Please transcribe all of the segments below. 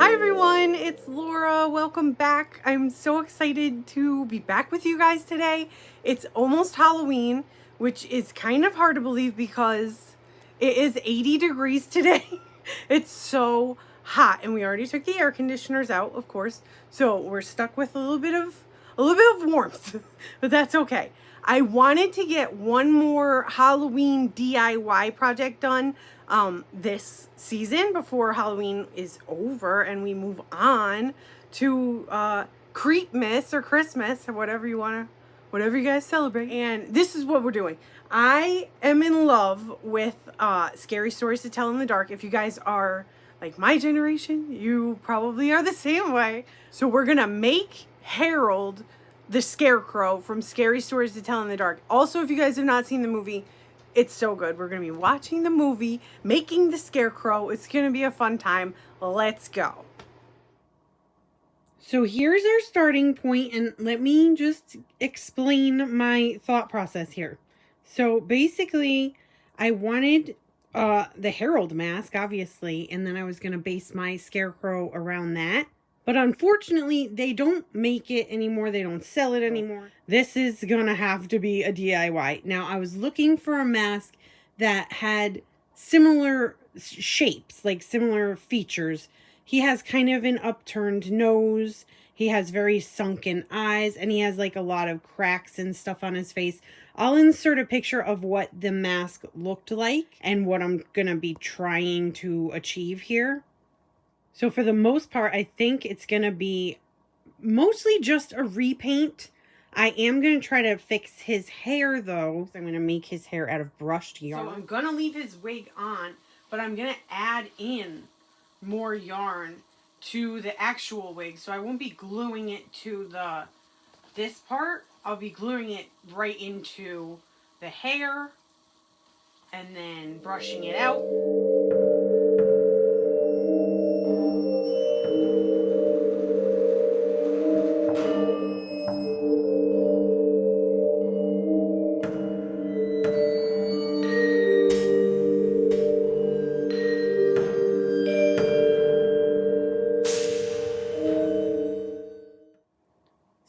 Hi everyone, it's Laura. Welcome back. I'm so excited to be back with you guys today. It's almost Halloween, which is kind of hard to believe because it is 80 degrees today. It's so hot and we already took the air conditioners out, of course. So we're stuck with a little bit of warmth, but that's okay. I wanted to get one more Halloween DIY project done this season before Halloween is over and we move on to Creepmas or Christmas or whatever you guys celebrate. And this is what we're doing. I am in love with scary stories to tell in the dark. If you guys are like my generation, you probably are the same way. So we're gonna make Harold the Scarecrow from Scary Stories to Tell in the Dark. Also, if you guys have not seen the movie, it's so good. We're going to be watching the movie, making the Scarecrow. It's going to be a fun time. Let's go. So here's our starting point, and let me just explain my thought process here. So basically, I wanted the Harold mask, obviously, and then I was going to base my Scarecrow around that. But unfortunately, they don't make it anymore. They don't sell it anymore. This is going to have to be a DIY. Now, I was looking for a mask that had similar shapes, like similar features. He has kind of an upturned nose. He has very sunken eyes, and he has like a lot of cracks and stuff on his face. I'll insert a picture of what the mask looked like and what I'm going to be trying to achieve here. So for the most part, I think it's going to be mostly just a repaint. I am going to try to fix his hair, though. I'm going to make his hair out of brushed yarn. So I'm going to leave his wig on, but I'm going to add in more yarn to the actual wig. So I won't be gluing it to this part. I'll be gluing it right into the hair and then brushing it out.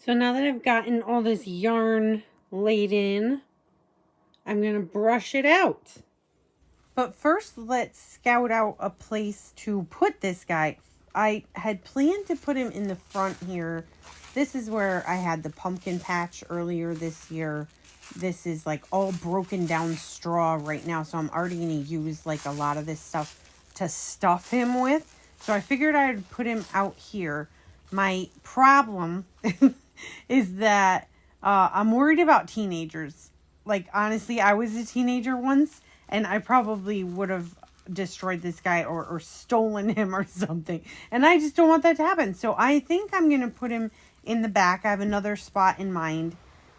So now that I've gotten all this yarn laid in, I'm going to brush it out. But first, let's scout out a place to put this guy. I had planned to put him in the front here. This is where I had the pumpkin patch earlier this year. This is like all broken down straw right now. So I'm already going to use like a lot of this stuff to stuff him with. So I figured I'd put him out here. My problem is that I'm worried about teenagers. Like, honestly, I was a teenager once, and I probably would have destroyed this guy or stolen him or something. And I just don't want that to happen. So I think I'm going to put him in the back. I have another spot in mind.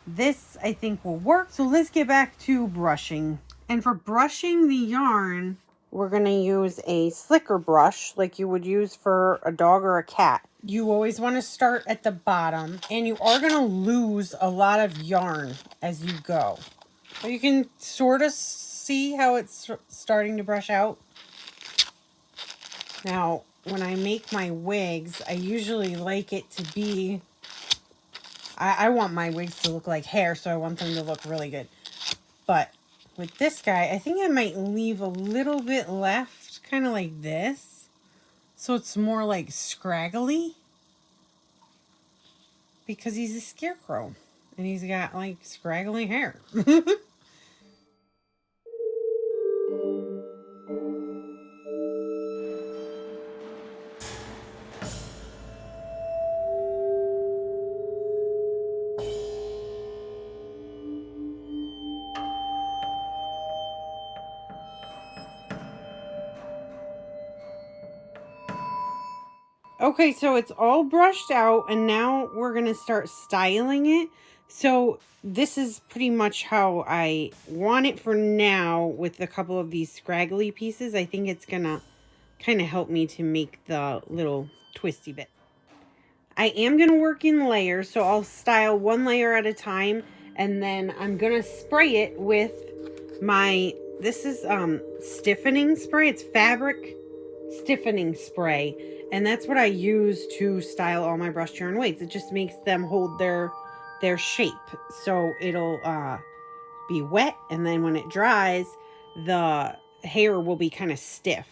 This, I think, will work. So let's get back to brushing. And for brushing the yarn, we're going to use a slicker brush like you would use for a dog or a cat. You always want to start at the bottom, and you are going to lose a lot of yarn as you go. But you can sort of see how it's starting to brush out. Now, when I make my wigs, I usually like it to be... I want my wigs to look like hair, so I want them to look really good. But with this guy, I think I might leave a little bit left, kind of like this. So it's more like scraggly. Because he's a scarecrow. And he's got like scraggly hair. Okay, so it's all brushed out, and now we're going to start styling it. So this is pretty much how I want it for now with a couple of these scraggly pieces. I think it's going to kind of help me to make the little twisty bit. I am going to work in layers, so I'll style one layer at a time, and then I'm going to spray it with my, this is stiffening spray. It's fabric stiffening spray, and that's what I use to style all my brush turn wigs. It just makes them hold their shape, so it'll be wet, and then when it dries, the hair will be kind of stiff.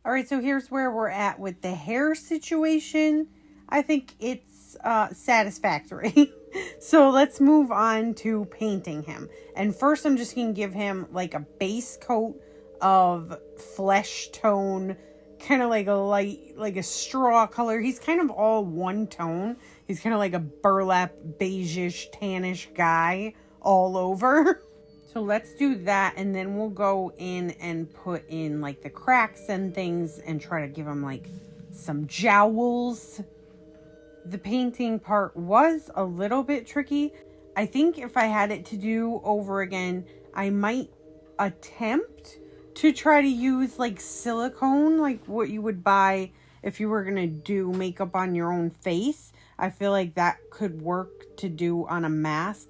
All right, so here's where we're at with the hair situation. I think it's satisfactory. So let's move on to painting him. And first I'm just going to give him like a base coat of flesh tone, kind of like a light, like a straw color. He's kind of all one tone. He's kind of like a burlap, beigeish, tannish guy all over. So let's do that, and then we'll go in and put in like the cracks and things and try to give him like some jowls. The painting part was a little bit tricky. I think if I had it to do over again, I might attempt to try to use like silicone, like what you would buy if you were going to do makeup on your own face. I feel like that could work to do on a mask.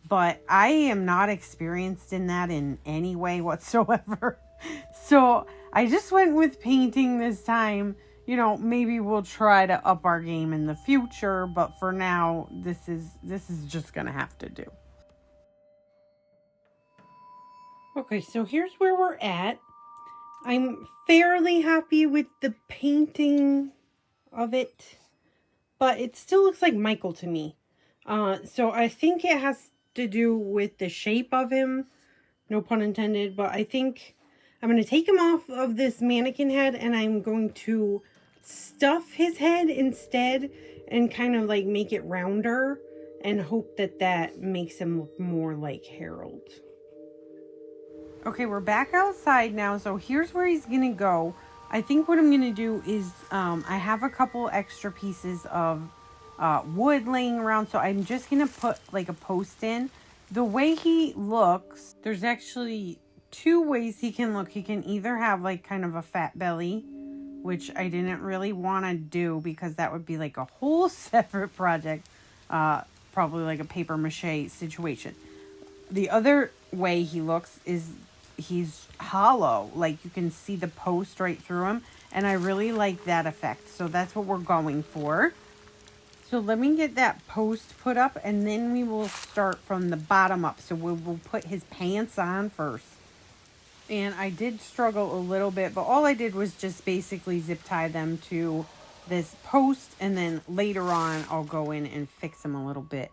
But I am not experienced in that in any way whatsoever. So I just went with painting this time. You know, maybe we'll try to up our game in the future. But for now, this is just going to have to do. Okay, so here's where we're at. I'm fairly happy with the painting of it. But it still looks like Michael to me. So I think it has to do with the shape of him, no pun intended, but I think I'm going to take him off of this mannequin head and I'm going to stuff his head instead and kind of like make it rounder and hope that that makes him look more like Harold. Okay, we're back outside now, so here's where he's going to go. I think what I'm going to do is I have a couple extra pieces of wood laying around, so I'm just gonna put like a post in. The way he looks, there's actually two ways he can look. He can either have like kind of a fat belly, which I didn't really want to do because that would be like a whole separate project, probably like a paper mache situation. The other way he looks is he's hollow, like you can see the post right through him, and I really like that effect, so that's what we're going for. So let me get that post put up, and then we will start from the bottom up. So we'll put his pants on first. And I did struggle a little bit, but all I did was just basically zip tie them to this post, and then later on I'll go in and fix them a little bit.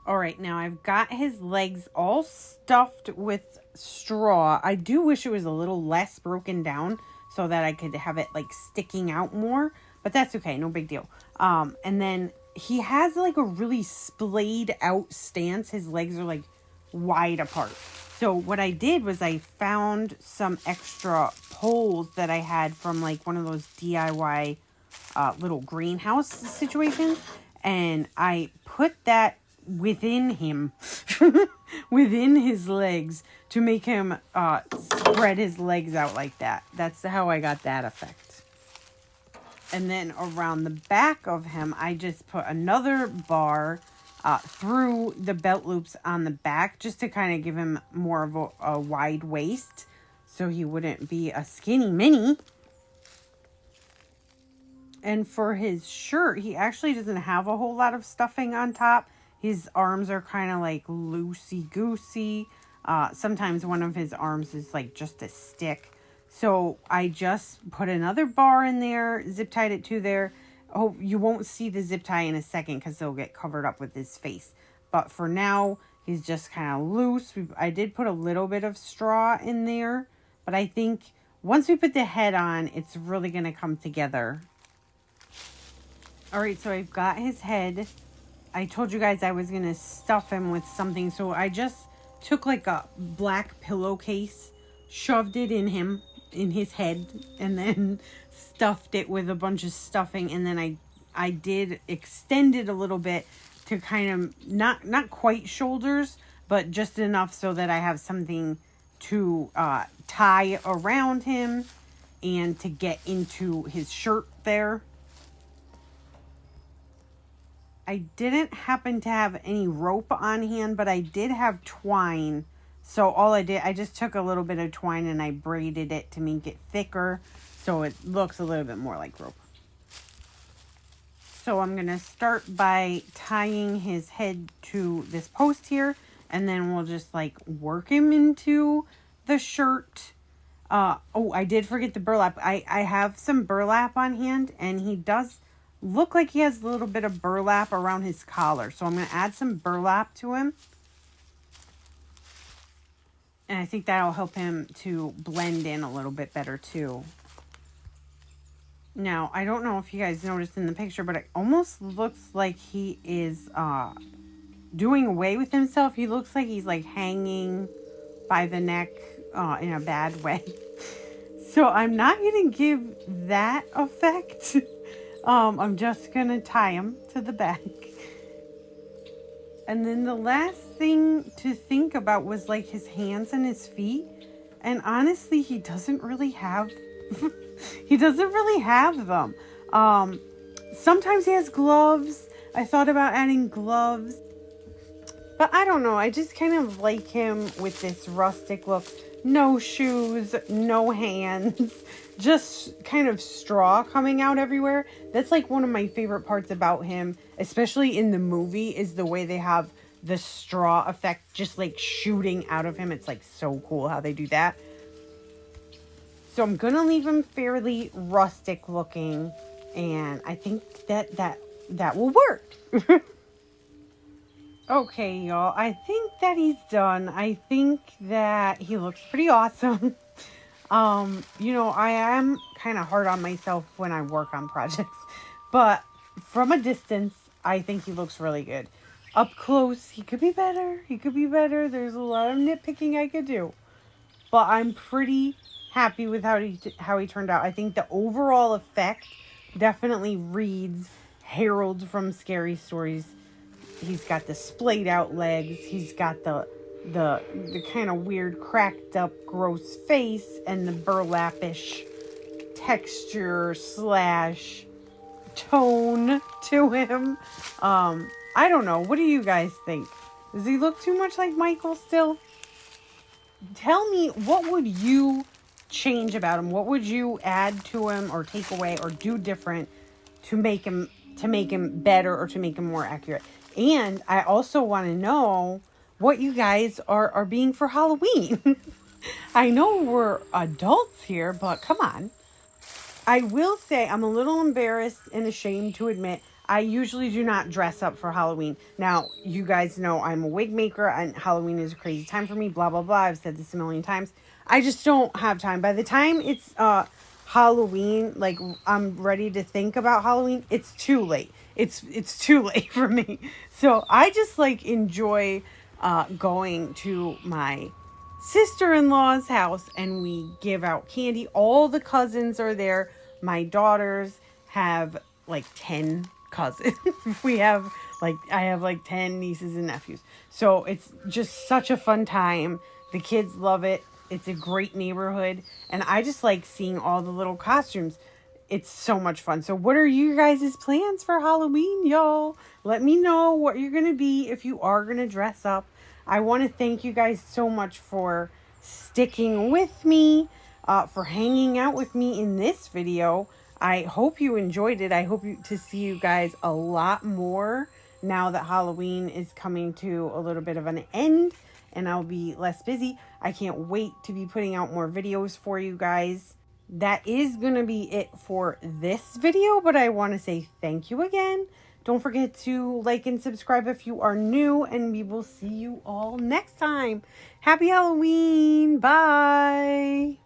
All right, now I've got his legs all stuffed with straw. I do wish it was a little less broken down so that I could have it like sticking out more. But that's okay, no big deal. And then he has like a really splayed out stance. His legs are like wide apart. So what I did was I found some extra poles that I had from like one of those DIY little greenhouse situations. And I put that within him, within his legs to make him spread his legs out like that. That's how I got that effect. And then around the back of him, I just put another bar through the belt loops on the back just to kind of give him more of a wide waist so he wouldn't be a skinny mini. And for his shirt, he actually doesn't have a whole lot of stuffing on top. His arms are kind of like loosey-goosey. Sometimes one of his arms is like just a stick. So I just put another bar in there, zip tied it to there. Oh, you won't see the zip tie in a second because it'll get covered up with his face. But for now, he's just kind of loose. I did put a little bit of straw in there. But I think once we put the head on, it's really going to come together. All right, so I've got his head. I told you guys I was going to stuff him with something. So I just took like a black pillowcase, shoved it in his head, and then stuffed it with a bunch of stuffing, and then I did extend it a little bit to kind of not quite shoulders, but just enough so that I have something to tie around him and to get into his shirt there. I didn't happen to have any rope on hand, but I did have twine. So all I just took a little bit of twine and I braided it to make it thicker so it looks a little bit more like rope. So I'm going to start by tying his head to this post here, and then we'll just like work him into the shirt. Oh, I did forget the burlap. I have some burlap on hand, and he does look like he has a little bit of burlap around his collar. So I'm going to add some burlap to him. And I think that'll help him to blend in a little bit better too. Now, I don't know if you guys noticed in the picture, but it almost looks like he is doing away with himself. He looks like he's like hanging by the neck in a bad way. So I'm not going to give that effect. I'm just going to tie him to the back. And then the last thing to think about was like his hands and his feet. And honestly, he doesn't really have them. Sometimes he has gloves. I thought about adding gloves. But I don't know. I just kind of like him with this rustic look. No shoes, no hands, just kind of straw coming out everywhere. That's like one of my favorite parts about him, especially in the movie, is the way they have the straw effect just like shooting out of him. It's like so cool how they do that. So I'm going to leave him fairly rustic looking, and I think that will work. Okay, y'all, I think that he's done. I think that he looks pretty awesome. You know, I am kind of hard on myself when I work on projects, but from a distance, I think he looks really good. Up close, he could be better. There's a lot of nitpicking I could do, but I'm pretty happy with how he turned out. I think the overall effect definitely reads Harold from Scary Stories. He's got the splayed out legs. He's got the kind of weird cracked up gross face and the burlapish texture / tone to him. I don't know. What do you guys think? Does he look too much like Michael still? Tell me, what would you change about him? What would you add to him or take away or do different to make him better or to make him more accurate? And I also want to know what you guys are being for Halloween. I know we're adults here, but come on. I will say I'm a little embarrassed and ashamed to admit I usually do not dress up for Halloween. Now, you guys know I'm a wig maker and Halloween is a crazy time for me, blah, blah, blah. I've said this a million times. I just don't have time. By the time it's Halloween, like I'm ready to think about Halloween, it's too late. It's too late for me. So I just like enjoy going to my sister-in-law's house and we give out candy. All the cousins are there. My daughters have like 10 cousins. I have like 10 nieces and nephews. So it's just such a fun time. The kids love it. It's a great neighborhood. And I just like seeing all the little costumes. It's so much fun. So what are you guys' plans for Halloween, y'all? Let me know what you're going to be if you are going to dress up. I want to thank you guys so much for sticking with me, for hanging out with me in this video. I hope you enjoyed it. I hope to see you guys a lot more now that Halloween is coming to a little bit of an end and I'll be less busy. I can't wait to be putting out more videos for you guys. That is going to be it for this video, but I want to say thank you again. Don't forget to like and subscribe if you are new, and we will see you all next time. Happy Halloween. Bye.